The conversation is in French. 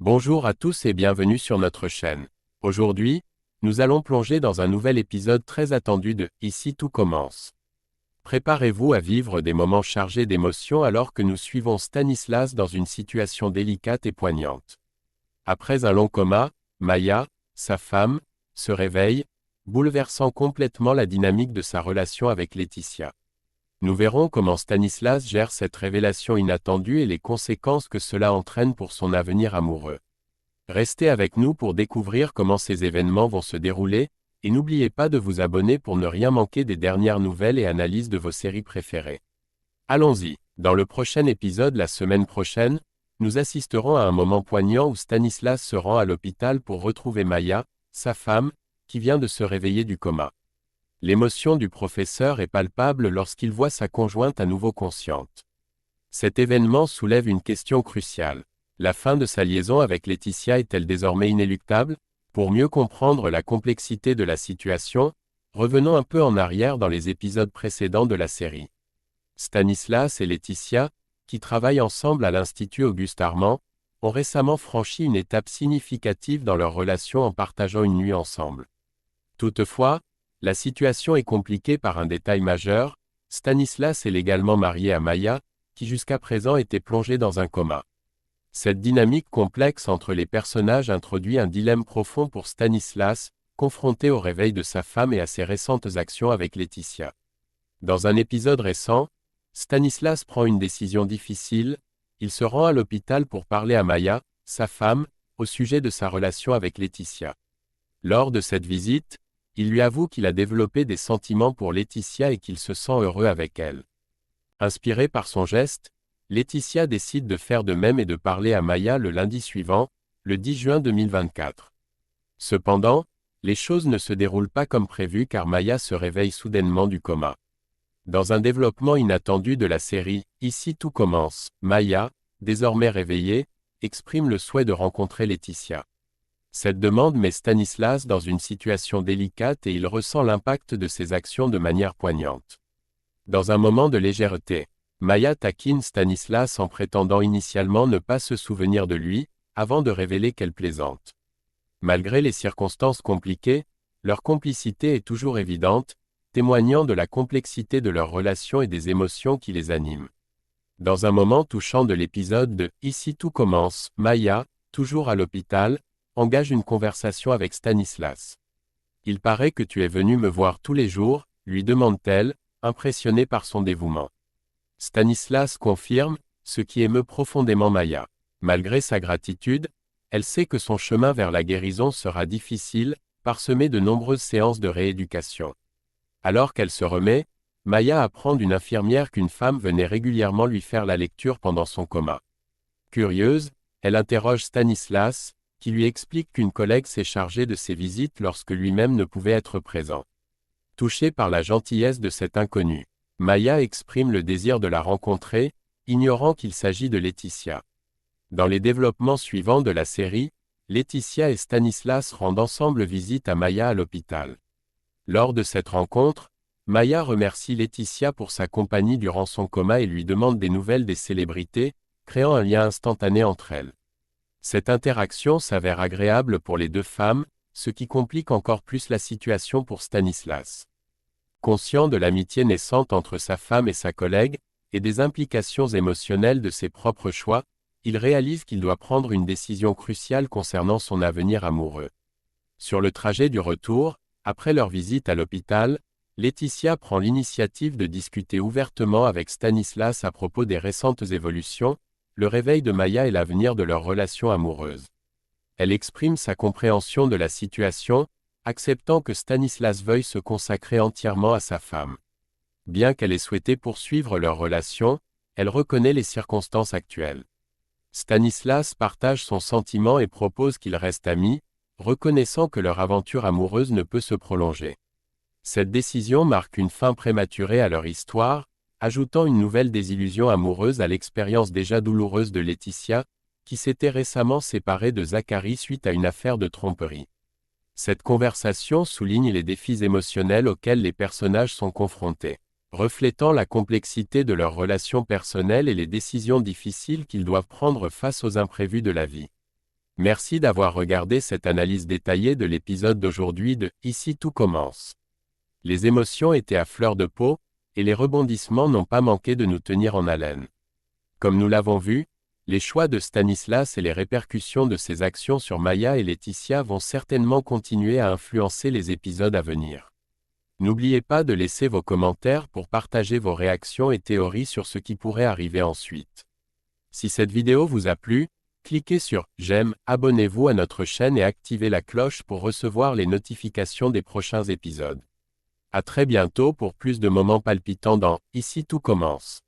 Bonjour à tous et bienvenue sur notre chaîne. Aujourd'hui, nous allons plonger dans un nouvel épisode très attendu de Ici tout commence. Préparez-vous à vivre des moments chargés d'émotions alors que nous suivons Stanislas dans une situation délicate et poignante. Après un long coma, Maya, sa femme, se réveille, bouleversant complètement la dynamique de sa relation avec Laetitia. Nous verrons comment Stanislas gère cette révélation inattendue et les conséquences que cela entraîne pour son avenir amoureux. Restez avec nous pour découvrir comment ces événements vont se dérouler, et n'oubliez pas de vous abonner pour ne rien manquer des dernières nouvelles et analyses de vos séries préférées. Allons-y, dans le prochain épisode la semaine prochaine, nous assisterons à un moment poignant où Stanislas se rend à l'hôpital pour retrouver Maya, sa femme, qui vient de se réveiller du coma. L'émotion du professeur est palpable lorsqu'il voit sa conjointe à nouveau consciente. Cet événement soulève une question cruciale. La fin de sa liaison avec Laetitia est-elle désormais inéluctable? Pour mieux comprendre la complexité de la situation, revenons un peu en arrière dans les épisodes précédents de la série. Stanislas et Laetitia, qui travaillent ensemble à l'Institut Auguste Armand, ont récemment franchi une étape significative dans leur relation en partageant une nuit ensemble. Toutefois, la situation est compliquée par un détail majeur, Stanislas est légalement marié à Maya, qui jusqu'à présent était plongée dans un coma. Cette dynamique complexe entre les personnages introduit un dilemme profond pour Stanislas, confronté au réveil de sa femme et à ses récentes actions avec Laetitia. Dans un épisode récent, Stanislas prend une décision difficile, il se rend à l'hôpital pour parler à Maya, sa femme, au sujet de sa relation avec Laetitia. Lors de cette visite, il lui avoue qu'il a développé des sentiments pour Laetitia et qu'il se sent heureux avec elle. Inspiré par son geste, Laetitia décide de faire de même et de parler à Maya le lundi suivant, le 10 juin 2024. Cependant, les choses ne se déroulent pas comme prévu car Maya se réveille soudainement du coma. Dans un développement inattendu de la série « Ici tout commence », Maya, désormais réveillée, exprime le souhait de rencontrer Laetitia. Cette demande met Stanislas dans une situation délicate et il ressent l'impact de ses actions de manière poignante. Dans un moment de légèreté, Maya taquine Stanislas en prétendant initialement ne pas se souvenir de lui, avant de révéler qu'elle plaisante. Malgré les circonstances compliquées, leur complicité est toujours évidente, témoignant de la complexité de leur relation et des émotions qui les animent. Dans un moment touchant de l'épisode de « Ici tout commence », Maya, toujours à l'hôpital, engage une conversation avec Stanislas. « Il paraît que tu es venu me voir tous les jours », lui demande-t-elle, impressionnée par son dévouement. Stanislas confirme, ce qui émeut profondément Maya. Malgré sa gratitude, elle sait que son chemin vers la guérison sera difficile, parsemé de nombreuses séances de rééducation. Alors qu'elle se remet, Maya apprend d'une infirmière qu'une femme venait régulièrement lui faire la lecture pendant son coma. Curieuse, elle interroge Stanislas, qui lui explique qu'une collègue s'est chargée de ses visites lorsque lui-même ne pouvait être présent. Touchée par la gentillesse de cet inconnu, Maya exprime le désir de la rencontrer, ignorant qu'il s'agit de Laetitia. Dans les développements suivants de la série, Laetitia et Stanislas rendent ensemble visite à Maya à l'hôpital. Lors de cette rencontre, Maya remercie Laetitia pour sa compagnie durant son coma et lui demande des nouvelles des célébrités, créant un lien instantané entre elles. Cette interaction s'avère agréable pour les deux femmes, ce qui complique encore plus la situation pour Stanislas. Conscient de l'amitié naissante entre sa femme et sa collègue, et des implications émotionnelles de ses propres choix, il réalise qu'il doit prendre une décision cruciale concernant son avenir amoureux. Sur le trajet du retour, après leur visite à l'hôpital, Laetitia prend l'initiative de discuter ouvertement avec Stanislas à propos des récentes évolutions, le réveil de Maya et l'avenir de leur relation amoureuse. Elle exprime sa compréhension de la situation, acceptant que Stanislas veuille se consacrer entièrement à sa femme. Bien qu'elle ait souhaité poursuivre leur relation, elle reconnaît les circonstances actuelles. Stanislas partage son sentiment et propose qu'ils restent amis, reconnaissant que leur aventure amoureuse ne peut se prolonger. Cette décision marque une fin prématurée à leur histoire, ajoutant une nouvelle désillusion amoureuse à l'expérience déjà douloureuse de Laetitia, qui s'était récemment séparée de Zacharie suite à une affaire de tromperie. Cette conversation souligne les défis émotionnels auxquels les personnages sont confrontés, reflétant la complexité de leurs relations personnelles et les décisions difficiles qu'ils doivent prendre face aux imprévus de la vie. Merci d'avoir regardé cette analyse détaillée de l'épisode d'aujourd'hui de Ici tout commence. Les émotions étaient à fleur de peau, et les rebondissements n'ont pas manqué de nous tenir en haleine. Comme nous l'avons vu, les choix de Stanislas et les répercussions de ses actions sur Maya et Laetitia vont certainement continuer à influencer les épisodes à venir. N'oubliez pas de laisser vos commentaires pour partager vos réactions et théories sur ce qui pourrait arriver ensuite. Si cette vidéo vous a plu, cliquez sur « J'aime », abonnez-vous à notre chaîne et activez la cloche pour recevoir les notifications des prochains épisodes. À très bientôt pour plus de moments palpitants dans « Ici tout commence ».